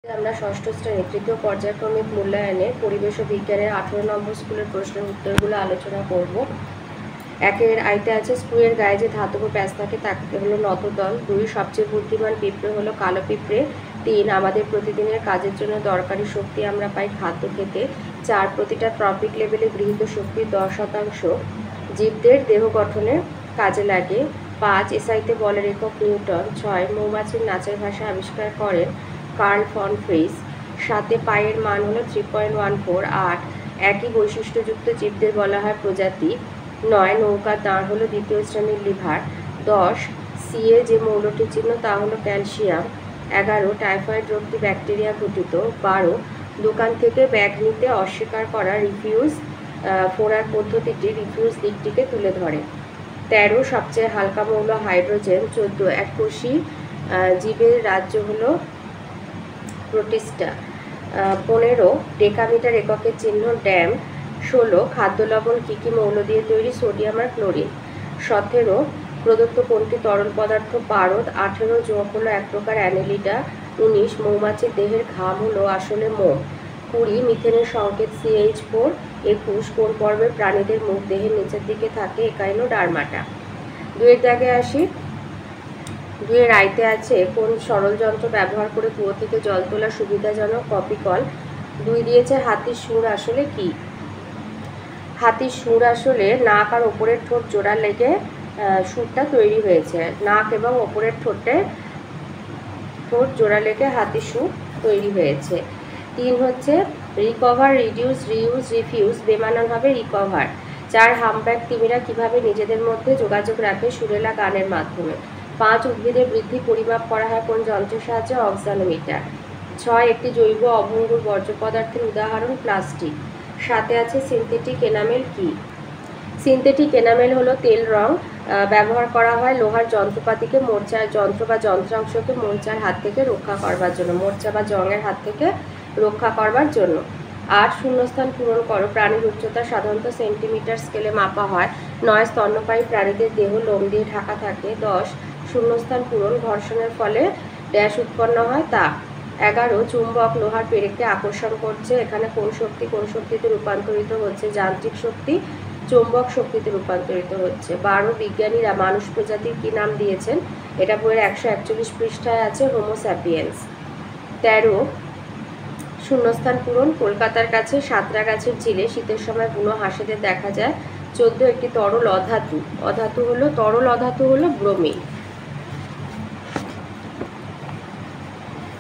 আমরা ষষ্ঠ শ্রেণীর তৃতীয় পর্যায়ক্রমিক মূল্যায়নে পরিবেশ ও বিজ্ঞানের 18 নম্বর স্কুলের প্রশ্নের উত্তরগুলো আলোচনা করব। একের আইতে আছে স্ক্রুয়ের গায়ে যে ধাতব প্যাঁচ থাকে তাকে হলো নতদল। 2 সবচেয়ে বুদ্ধিমান পিঁপড়ে হলো কালো পিঁপড়ে। 3 আমাদের প্রতিদিনের কাজের জন্য দরকারি শক্তি আমরা পাই খাদ্য খেতে। 4 প্রতিটা ট্রপিক লেভেলে গৃহীত শক্তির 10% জীবদের দেহ গঠনে কাজে লাগে। 5 এসআইতে বলের একক নিউটন। 6 মৌমাছির নাচের ভাষা আবিষ্কার করেন কার্ল ফন ফ্রিস। 7 পায়ের মান হলো 3.14। 8 একই বৈশিষ্ট্যযুক্ত জীবদের বলা হয় প্রজাতি। 9 নৌকার দাঁড় হলো দ্বিতীয় শ্রেণীর লিভার। 10 সিএ যে মৌলটির চিহ্ন তা হলো ক্যালসিয়াম। 11 টাইফয়েড রোগটি ব্যাকটেরিয়া ঘটিত। 12 দোকান থেকে ব্যাগ নিতে অস্বীকার করা রিফিউজ ফোড়ার পদ্ধতিটি রিফিউজ দিকটিকে তুলে ধরে। 13 সবচেয়ে হালকা মৌল হাইড্রোজেন। 14 এককোষী জীবের রাজ্য হলো প্রোটিস্টা। 15 ডেকামিটার এককের চিহ্ন ড্যাম। 16 খাদ্য লবণ কী কী মৌল দিয়ে তৈরি? সোডিয়াম আর ক্লোরিন। 17 প্রদত্ত কোনটি তরল পদার্থ? পারদ। 18 যোগ হলো এক প্রকার অ্যানেলিডা। 19 মৌমাছির দেহের ঘাম হলো আসলে মোম। 20 মিথেনের সংকেত CH4। 21 কোন পর্বের প্রাণীদের মুখ দেহের নিচের দিকে থাকে? একাইনোডার্মাটা। 2-এর দাগে আসি। 2-এর আইতে আছে কোন সরল যন্ত্র ব্যবহার করে কুয়ো থেকে জল তোলা সুবিধাজনক? কপিকল। 2 দিয়েছে হাতির সুর আসলে কি? হাতির সুর আসলে নাক আর ওপরের ঠোঁট জোড়া লেগে সুরটা তৈরি হয়েছে। নাক এবং ওপরের ঠোঁট জোড়া লেগে হাতির সুর তৈরি হয়েছে। 3 হচ্ছে রিকভার, রিডিউস, রিউজ, রিফিউজ বেমানানভাবে রিকভার। 4 হামব্যাক তিমিরা কিভাবে নিজেদের মধ্যে যোগাযোগ রাখে? সুরেলা গানের মাধ্যমে। 5 উদ্ভিদের বৃদ্ধি পরিমাপ করা হয় কোন যন্ত্রের সাহায্যে? অক্সানোমিটার। 6 একটি জৈব অভঙ্গুর বর্জ্য পদার্থের উদাহরণ প্লাস্টিক। 7 আছে সিনথেটিক এনামেল কি? সিনথেটিক এনামেল হলো তেল রং। ব্যবহার করা হয় লোহার যন্ত্রপাতিকে মোর্চার যন্ত্র বা যন্ত্রাংশকে মোর্চার হাত থেকে রক্ষা করবার জন্য, মোর্চা বা জংয়ের হাত থেকে রক্ষা করবার জন্য। 8 শূন্যস্থান পূরণ করো। প্রাণীর উচ্চতা সাধারণত সেন্টিমিটার স্কেলে মাপা হয়। 9 স্তন্যপায়ী প্রাণীদের দেহ লোম দিয়ে ঢাকা থাকে। 10 শূন্যস্থান পূরণ। ঘর্ষণের ফলে ড্যাশ উৎপন্ন হয় তা। 11 চুম্বক লোহার পেরেককে আকর্ষণ করছে। এখানে কোন শক্তি কোন শক্তিতে রূপান্তরিত হচ্ছে? যান্ত্রিক শক্তি চৌম্বক শক্তিতে রূপান্তরিত হচ্ছে। 12 বিজ্ঞানীরা মানুষ প্রজাতির কি নাম দিয়েছেন? এটা বইয়ের 141 পৃষ্ঠায় আছে, হোমো স্যাপিয়েন্স। 13 শূন্যস্থান পূরণ। কলকাতার কাছে সাঁতরাগাছির ঝিলে শীতের সময় বুনো হাঁসেদের দেখা যায়। 14 একটি তরল তরল অধাতু হলো ব্রোমিন।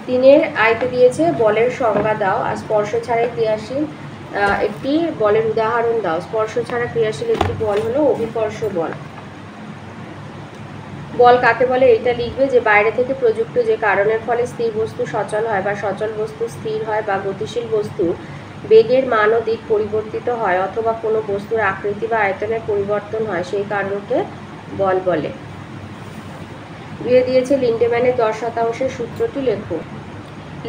3-এর আইতে দিয়েছে বলের সংজ্ঞা দাও। আর স্পর্শ ছাড়াই ক্রিয়াশীল একটি বলের উদাহরণ দাও। স্পর্শ ছাড়া ক্রিয়াশীল একটি বল হলো অভিকর্ষ বল। বল কাকে বলে? এটা লিখবে যে বাইরে থেকে প্রযুক্ত যে কারণের ফলে স্থির বস্তু সচল হয় বা সচল বস্তু স্থির হয় বা গতিশীল বস্তু বেগের মান ও দিক পরিবর্তিত হয় অথবা কোনো বস্তুর আকৃতি বা আয়তনের পরিবর্তন হয়, সেই কারণকে বল বলে। 2 দিয়েছে লিন্ডেম্যানের 10% সূত্রটি লেখো।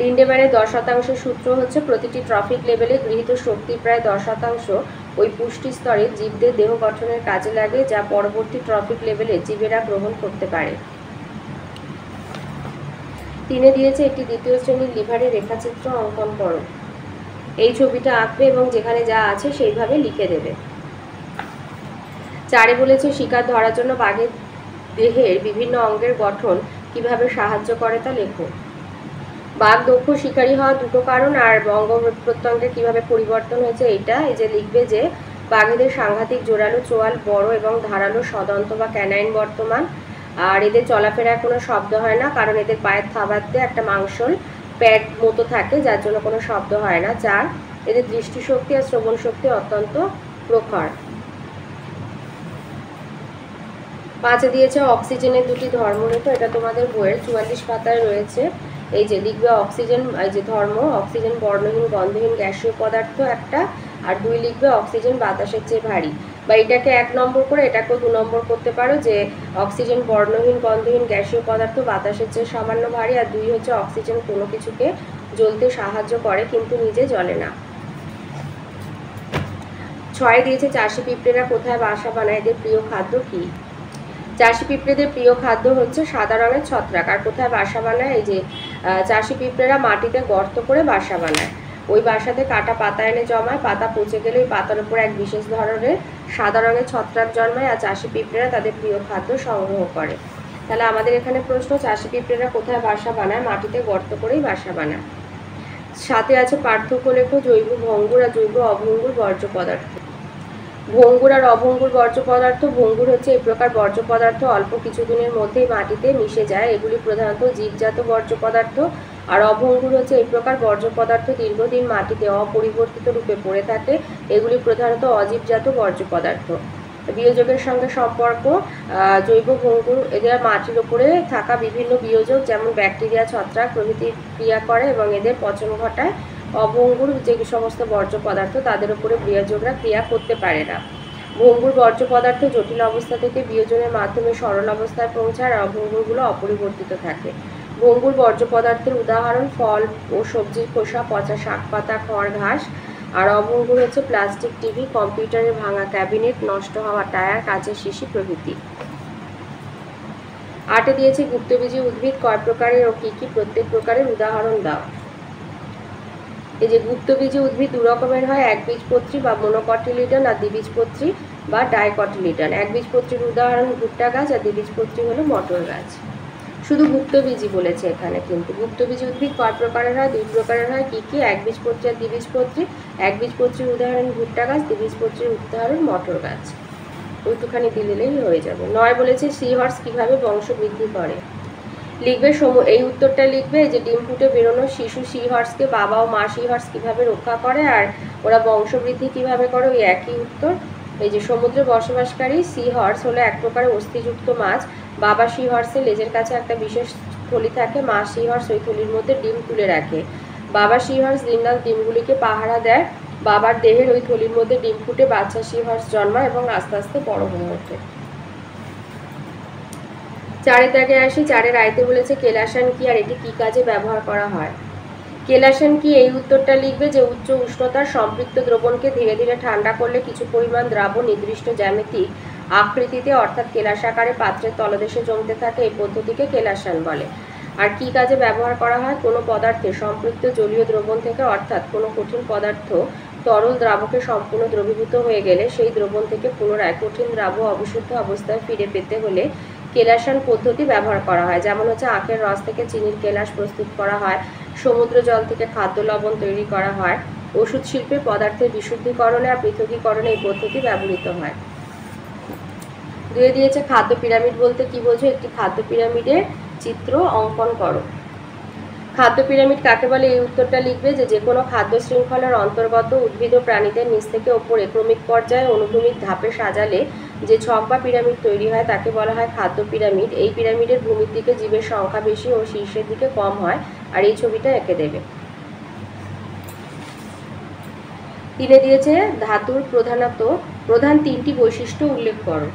লিন্ডেম্যানের 10% সূত্র হচ্ছে প্রতিটি ট্রপিক লেভেলে গৃহীত শক্তির প্রায় 10% ওই পুষ্টি স্তরে জীবদের দেহ গঠনের কাজে লাগে, যা পরবর্তী ট্রপিক লেভেলে জীবেরা গ্রহণ করতে পারে। 3-এ দিয়েছে একটি দ্বিতীয় শ্রেণীর লিভারের রেখাচিত্র অঙ্কন করো। এই ছবিটা আঁকবে এবং যেখানে যা আছে সেইভাবে লিখে দেবে। 4-এ বলেছে শিকার ধরার জন্য বাঘের দেহের বিভিন্ন অঙ্গের গঠন কিভাবে সাহায্য করে তা লেখো। বাঘ দক্ষ শিকারী হওয়া দুটো কারণ, আর অঙ্গ প্রত্যঙ্গের কিভাবে পরিবর্তন হয়েছে এইটা। এই যে লিখবে যে বাঘেদের সাংঘাতিক জোরালো চোয়াল, বড় এবং ধারালো সদন্ত বা ক্যানাইন বর্তমান, আর এদের চলাফেরায় কোনো শব্দ হয় না কারণ এদের পায়ের থাবাতে একটা মাংসল প্যাড মতো থাকে, যার জন্য কোনো শব্দ হয় না। 4 এদের দৃষ্টিশক্তি আর শ্রবণ শক্তি অত্যন্ত প্রখর। 5-এ দিয়েছে অক্সিজেনের দুটি ধর্মরেখ। এটা তোমাদের বইয়ের 44 পাতায় রয়েছে। এই যে লিখবে অক্সিজেন, এই যে ধর্ম, অক্সিজেন বর্ণহীন গন্ধহীন গ্যাসীয় পদার্থ একটা, আর 2 লিখবে অক্সিজেন বাতাসের চেয়ে ভারী। বা এটাকে 1 নম্বর করে এটাকেও 2 নম্বর করতে পারো যে অক্সিজেন বর্ণহীন গন্ধহীন গ্যাসীয় পদার্থ বাতাসের চেয়ে সামান্য ভারী, আর 2 হচ্ছে অক্সিজেন কোনো কিছুকে জ্বলতে সাহায্য করে কিন্তু নিজে জ্বলে না। 6-এ দিয়েছে চাষি পিঁপড়েরা কোথায় বাসা বানায়? এদের প্রিয় খাদ্য কি? চাষি পিঁপড়েদের প্রিয় খাদ্য হচ্ছে সাদা রঙের ছত্রাক। আর কোথায় বাসা বানায়? এই যে চাষি পিঁপড়েরা মাটিতে গর্ত করে বাসা বানায়। ওই বাসাতে কাটা পাতা এনে জমায়। পাতা পচে গেলে ওই পাতার উপর এক বিশেষ ধরনের সাদা রঙের ছত্রাক জন্মায়, আর চাষি পিঁপড়েরা তাদের প্রিয় খাদ্য সংগ্রহ করে। তাহলে আমাদের এখানে প্রশ্ন, চাষি পিঁপড়েরা কোথায় বাসা বানায়? মাটিতে গর্ত করেই বাসা বানায়। সাথে আছে পার্থক্য লেখো জৈব ভঙ্গুর আর জৈব অভঙ্গুর বর্জ্য পদার্থ। ভঙ্গুর আর অভঙ্গুর বর্জ্য পদার্থ। ভঙ্গুর হচ্ছে এই প্রকার বর্জ্য পদার্থ অল্প কিছুদিনের মধ্যেই মাটিতে মিশে যায়, এগুলি প্রধানত জীবজাত বর্জ্য পদার্থ। আর অভঙ্গুর হচ্ছে এই প্রকার বর্জ্য পদার্থ দীর্ঘদিন মাটিতে অপরিবর্তিত রূপে পড়ে থাকে, এগুলি প্রধানত অজীবজাত বর্জ্য পদার্থ। বিয়োজকের সঙ্গে সম্পর্ক, জৈব ভঙ্গুর এদের মাটির উপরে থাকা বিভিন্ন বিয়োজক যেমন ব্যাকটেরিয়া, ছত্রাক প্রভৃতি ক্রিয়া করে এবং এদের পচন ঘটায়। অভঙ্গুর যে সমস্ত বর্জ্য পদার্থ তাদের উপরে বিয়োজকরা ক্রিয়া করতে পারে না। ভঙ্গুর বর্জ্য পদার্থ জটিল অবস্থা থেকে বিয়োজনের মাধ্যমে সরল অবস্থায় পৌঁছায়, আর অভঙ্গুরগুলো অপরিবর্তিত থাকে। ভঙ্গুর বর্জ্য পদার্থের উদাহরণ ফল ও সবজির খোসা, পচা শাক পাতা, খড় ঘাস। আর অভঙ্গুর হচ্ছে প্লাস্টিক, টিভি, কম্পিউটারের ভাঙা ক্যাবিনেট, নষ্ট হওয়া টায়ার, কাঁচের শিশি প্রভৃতি। 8 দিয়েছে গুপ্তবীজী উদ্ভিদ কয় প্রকারের ও কি কি, প্রত্যেক প্রকারের উদাহরণ দাও। এই যে গুপ্তবীজী উদ্ভিদ দু রকমের হয়, একবীজপত্রী বা মনোকটিলিডন আর দ্বিবীজপত্রী বা ডাইকটিলিডন। একবীজপত্রীর উদাহরণ ভুট্টা গাছ, আর দ্বিবীজপত্রী হলো মটর গাছ। শুধু গুপ্তবীজী বলেছে এখানে, কিন্তু গুপ্তবীজী উদ্ভিদ কয় প্রকারের হয়? 2 প্রকারের হয়। কি কি? একবীজপত্রী আর দ্বিবীজপত্রী। একবীজপত্রীর উদাহরণ ভুট্টা গাছ, দ্বিবীজপত্রীর উদাহরণ মটর গাছ। ওইটুখানি দিলেই হয়ে যাবে। 9 বলেছে সি হর্স কিভাবে বংশ বৃদ্ধি করে। লিখবে এই উত্তরটা লিখবে যে ডিম ফুটে বেরোনো শিশু সি হর্সকে বাবা ও মা সি হর্স কীভাবে রক্ষা করে আর ওরা বংশবৃদ্ধি কিভাবে করে, ওই একই উত্তর। এই যে সমুদ্রে বসবাসকারী সি হর্স হলো এক প্রকারের অস্থিযুক্ত মাছ। বাবা সি হর্সের লেজের কাছে একটা বিশেষ থলি থাকে, মা সি হর্স ওই থলির মধ্যে ডিম তুলে রাখে। বাবা সি হর্স দিনরাত ডিমগুলিকে পাহারা দেয়। বাবার দেহের ওই থলির মধ্যে ডিম ফুটে বাচ্চা সি হর্স জন্মায় এবং আস্তে আস্তে বড় হয়ে ওঠে। 4 দাগে আসি। 4 আয়তে বলেছে কেলাসান কি আর এটি কি কাজে ব্যবহার করা হয়। কেলাসান কি, এই উত্তরটা লিখবে যে উচ্চ উষ্ণতার সম্পৃক্ত দ্রবণকে ধীরে ধীরে ঠান্ডা করলে কিছু পরিমাণ দ্রাবণ নির্দিষ্ট জ্যামিতিক আকৃতিতে অর্থাৎ কেলাসাকারে পাত্রের তলদেশে জমতে থাকে, এই পদ্ধতিকে কেলাসান বলে। আর কি কাজে ব্যবহার করা হয়? কোনো পদার্থে সম্পৃক্ত জলীয় দ্রবণ থেকে অর্থাৎ কোনো কঠিন পদার্থ তরল দ্রাবকে সম্পূর্ণ দ্রবীভূত হয়ে গেলে সেই দ্রবণ থেকে পুনরায় কঠিন দ্রাব্য অবিশুদ্ধ অবস্থায় ফিরে পেতে হলে কেলাসান পদ্ধতি ব্যবহার করা হয়। যেমন হচ্ছে আখের রস থেকে চিনির কেলাস প্রস্তুত করা হয়, সমুদ্র জল থেকে খাদ্য লবণ তৈরি করা হয়, ওষুধ শিল্পে পদার্থের বিশুদ্ধীকরণে আর পৃথকীকরণে এই পদ্ধতি ব্যবহৃত হয়। 2 দিয়েছে খাদ্য পিরামিড বলতে কি বোঝো, একটি খাদ্য পিরামিডের চিত্র অঙ্কন করো। খাদ্য পিরামিড কাকে বলে, এই উত্তরটা লিখবে যে কোনো খাদ্য শৃঙ্খলার অন্তর্গত উদ্ভিদ ও প্রাণীদের নিচ থেকে ওপরে ক্রমিক পর্যায়ে অনুভূমিক ধাপে সাজালে যে ছক বা পিরামিড তৈরি হয় তাকে বলা হয় খাদ্য পিরামিড। এই পিরামিডের ভূমির দিকে জীবের সংখ্যা বেশি ও শীর্ষের দিকে কম হয়, আর এই ছবিটা এঁকে দেবে। 3 দিয়েছে ধাতুর প্রধান 3টি বৈশিষ্ট্য উল্লেখ করো।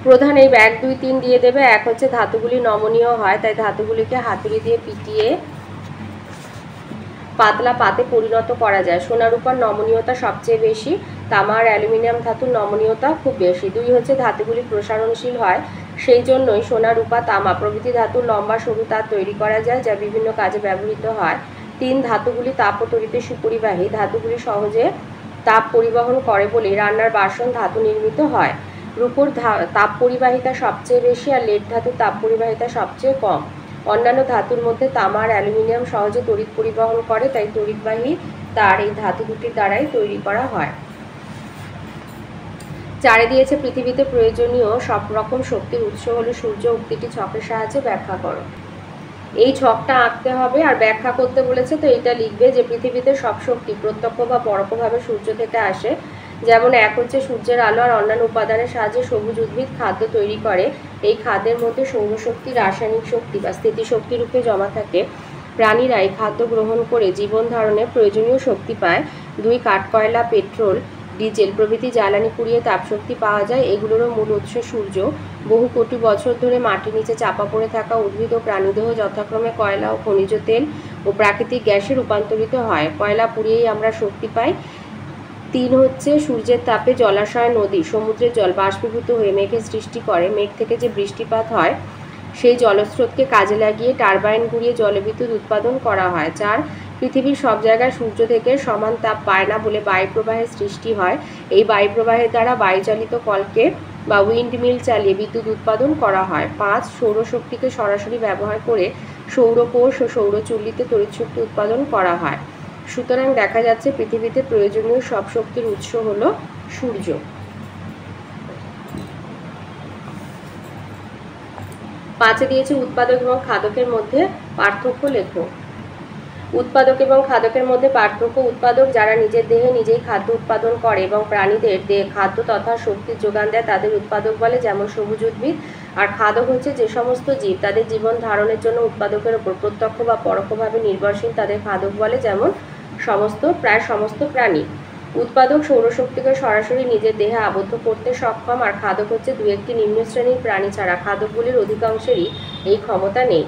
প্রধান এই 1, 2, 3 দিয়ে দেবে। 1 হচ্ছে ধাতুগুলি নমনীয় হয়, তাই ধাতুগুলিকে হাতুড়ি দিয়ে পিটিয়ে পাতলা পাতে পরিণত করা যায়। সোনা রূপার নমনীয়তা সবচেয়ে বেশি, তামা আর অ্যালুমিনিয়াম ধাতুর নমনীয়তা খুব বেশি। 2 হচ্ছে ধাতুগুলি প্রসারণশীল হয়, সেই জন্যই সোনা, রূপা, তামা প্রভৃতি ধাতুর লম্বা সরু তার তৈরি করা যায় যা বিভিন্ন কাজে ব্যবহৃত হয়। 3 ধাতুগুলি তাপ ও তড়িতে সুপরিবাহী, ধাতুগুলি সহজে তাপ পরিবহন করে বলেই রান্নার বাসন ধাতু নির্মিত হয়। রূপোর তাপ পরিবাহিতা সবচেয়ে বেশি আর লেড ধাতুর তাপ পরিবাহিতা সবচেয়ে কম। অন্যান্য ধাতুর মধ্যে তামা আর অ্যালুমিনিয়াম সহজে তড়িৎ পরিবহন করে, তাই তড়িৎবাহী তার এই ধাতু দুটির দ্বারাই তৈরি করা হয়। 4 দিয়েছে পৃথিবীতে প্রয়োজনীয় সব রকম শক্তির উৎস হলো সূর্য, উক্তিটি ছকের সাহায্যে ব্যাখ্যা করো। এই ছকটা আঁকতে হবে আর ব্যাখ্যা করতে বলেছে, তো এটা লিখবে যে পৃথিবীতে সব শক্তি প্রত্যক্ষ বা পরোক্ষভাবে সূর্য থেকে আসে। যেমন 1 হচ্ছে সূর্যের আলো আর অন্যান্য উপাদানের সাহায্যে সবুজ উদ্ভিদ খাদ্য তৈরি করে। এই খাদ্যের মধ্যে সৌরশক্তি রাসায়নিক শক্তি বা স্থিতিশক্তি রূপে জমা থাকে। প্রাণীরা এই খাদ্য গ্রহণ করে জীবন ধারণে প্রয়োজনীয় শক্তি পায়। 2 কাঠকয়লা, পেট্রোল, ডিজেল প্রভৃতি জ্বালানি পুড়িয়ে তাপশক্তি পাওয়া যায়, এগুলোরও মূল উৎস সূর্য। বহু কোটি বছর ধরে মাটির নিচে চাপা পড়ে থাকা উদ্ভিদ ও প্রাণীদেহ যথাক্রমে কয়লা ও খনিজ তেল ও প্রাকৃতিক গ্যাসে রূপান্তরিত হয়। কয়লা পুড়িয়েই আমরা শক্তি পাই। 3 হচ্ছে সূর্যের তাপে জলাশয়, নদী, সমুদ্রের জল বাষ্পীভূত হয়ে মেঘের সৃষ্টি করে। মেঘ থেকে যে বৃষ্টিপাত হয় সেই জলস্রোতকে কাজে লাগিয়ে টারবাইন ঘুরিয়ে জলবিদ্যুৎ উৎপাদন করা হয়। 4. পৃথিবীর সব জায়গায় সূর্য থেকে সমান তাপ পায় না বলে বায়ুপ্রবাহের সৃষ্টি হয়। এই বায়ুপ্রবাহের দ্বারা বায়ুচালিত কলকে বা উইন্ড মিল চালিয়ে বিদ্যুৎ উৎপাদন করা হয়। 5. সৌরশক্তিকে সরাসরি ব্যবহার করে সৌরকোষ ও সৌরচুল্লিতে তড়িৎশক্তি উৎপাদন করা হয়। সুতরাং দেখা যাচ্ছে পৃথিবীতে প্রয়োজনীয় সব শক্তির উৎস হলো সূর্য। 5 দিয়েছে উৎপাদক এবং খাদকের মধ্যে পার্থক্য লেখো। উৎপাদক এবং খাদকের মধ্যে পার্থক্য। উৎপাদক যারা নিজের দেহে নিজেই খাদ্য উৎপাদন করে এবং প্রাণীদের দেহে খাদ্য তথা শক্তির যোগান দেয় তাদের উৎপাদক বলে, যেমন সবুজ উদ্ভিদ। আর খাদক হচ্ছে যে সমস্ত জীব তাদের জীবন ধারণের জন্য উৎপাদকের ওপর প্রত্যক্ষ বা পরোক্ষভাবে নির্ভরশীল তাদের খাদক বলে, যেমন প্রায় সমস্ত প্রাণী। উৎপাদক সৌরশক্তিকে সরাসরি নিজের দেহে আবদ্ধ করতে সক্ষম, আর খাদক হচ্ছে দু একটি নিম্ন শ্রেণীর প্রাণী ছাড়া খাদকগুলির অধিকাংশেরই এই ক্ষমতা নেই।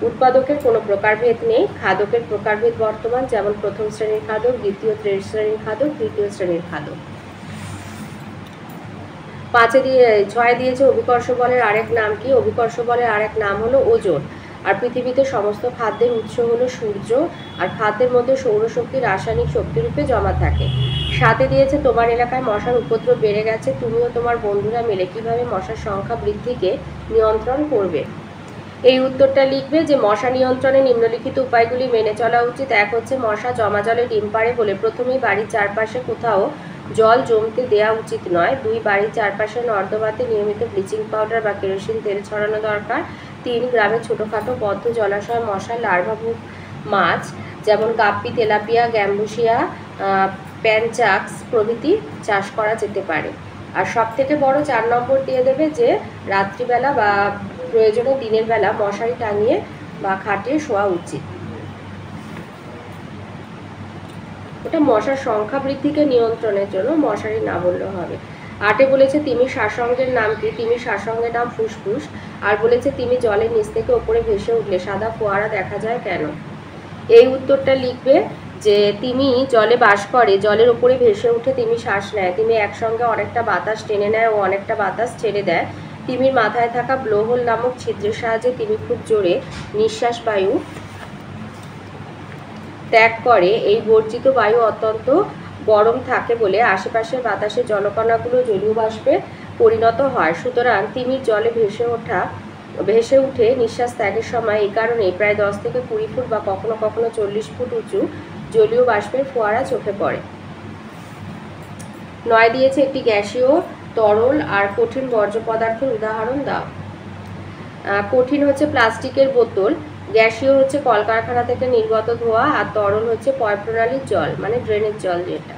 উৎপাদকের কোনো প্রকারভেদ নেই, খাদকের প্রকারভেদ বর্তমান, যেমন প্রথম শ্রেণীর খাদক, দ্বিতীয় শ্রেণীর খাদক, তৃতীয় শ্রেণীর খাদক। 6 দিয়েছে অভিকর্ষ বলের আরেক নাম কি। অভিকর্ষ বলের আরেক নাম হলো ওজন। আর পৃথিবীতে সমস্ত খাদ্যের উৎস হলো সূর্য, আর খাদ্যের মধ্যে সৌরশক্তি রাসায়নিক শক্তিরূপে জমা থাকে। 7 দিয়েছে তোমার এলাকায় মশার উপদ্রব বেড়ে গেছে, তুমিও তোমার বন্ধুরা মিলে কিভাবে মশার সংখ্যা বৃদ্ধিকে নিয়ন্ত্রণ করবে। এই উত্তরটা লিখবে যে মশা নিয়ন্ত্রণে নিম্নলিখিত উপায়গুলি মেনে চলা উচিত। 1 হচ্ছে মশা জমা জলে ডিম পাড়ে বলে প্রথমেই বাড়ির চারপাশে কোথাও জল জমতে দেওয়া উচিত নয়। 2 বাড়ির চারপাশে নর্দমাতে নিয়মিত ব্লিচিং পাউডার বা কেরোসিন তেল ছড়ানো দরকার। 3 গ্রামে ছোটোখাটো বদ্ধ জলাশয় মশা লার্ভাভুক মাছ যেমন গাপ্পি, তেলাপিয়া, গ্যাম্বুসিয়া, প্যানচাক্স প্রভৃতি চাষ করা যেতে পারে। আর সব থেকে বড় 4 নম্বর দিয়ে দেবে যে রাত্রিবেলা বা প্রয়োজনে দিনের বেলা মশারি টাঙিয়ে বা খাটিয়ে শোয়া উচিত। ওটা মশার সংখ্যা বৃদ্ধিকে নিয়ন্ত্রণের জন্য, মশারি না বললেও হবে। 8 বলেছে তিমির সারসঙ্গের নাম কি। তিমির সারসঙ্গের নাম ফুসফুস। আর বলেছে তিমি জলের নিচ থেকে ওপরে ভেসে উঠলে সাদা ফোয়ারা দেখা যায় কেন। এই উত্তরটা লিখবে যে তিমি জলে বাস করে, জলের উপরে ভেসে উঠে তিমি শ্বাস নেয়। তিমি একসঙ্গে অনেকটা বাতাস টেনে নেয় ও অনেকটা বাতাস ছেড়ে দেয়। তিমির মাথায় থাকা ব্লোহোল নামক ছিদ্রের সাহায্যে তিমি খুব জোরে নিঃশ্বাস বায়ু ত্যাগ করে। এই বর্জিত বায়ু অত্যন্ত গরম থাকে বলে আশেপাশের বাতাসের জলকণাগুলো জলীয় বাষ্পে পরিণত হয়। সুতরাং তিমির জলে ভেসে উঠে নিঃশ্বাস ত্যাগের সময় এই কারণে প্রায় 10 থেকে 20 ফুট বা কখনো কখনো 40 ফুট উঁচু জলীয় বাষ্পের ফোয়ারা চোখে পড়ে। 9 দিয়েছে একটি গ্যাসীয়, তরল আর কঠিন বর্জ্য পদার্থের উদাহরণ দাও। কঠিন হচ্ছে প্লাস্টিকের বোতল, গ্যাসীয় হচ্ছে কলকারখানা থেকে নির্গত ধোঁয়া, আর তরল হচ্ছে পয় প্রণালীর জল মানে ড্রেনের জল যেটা।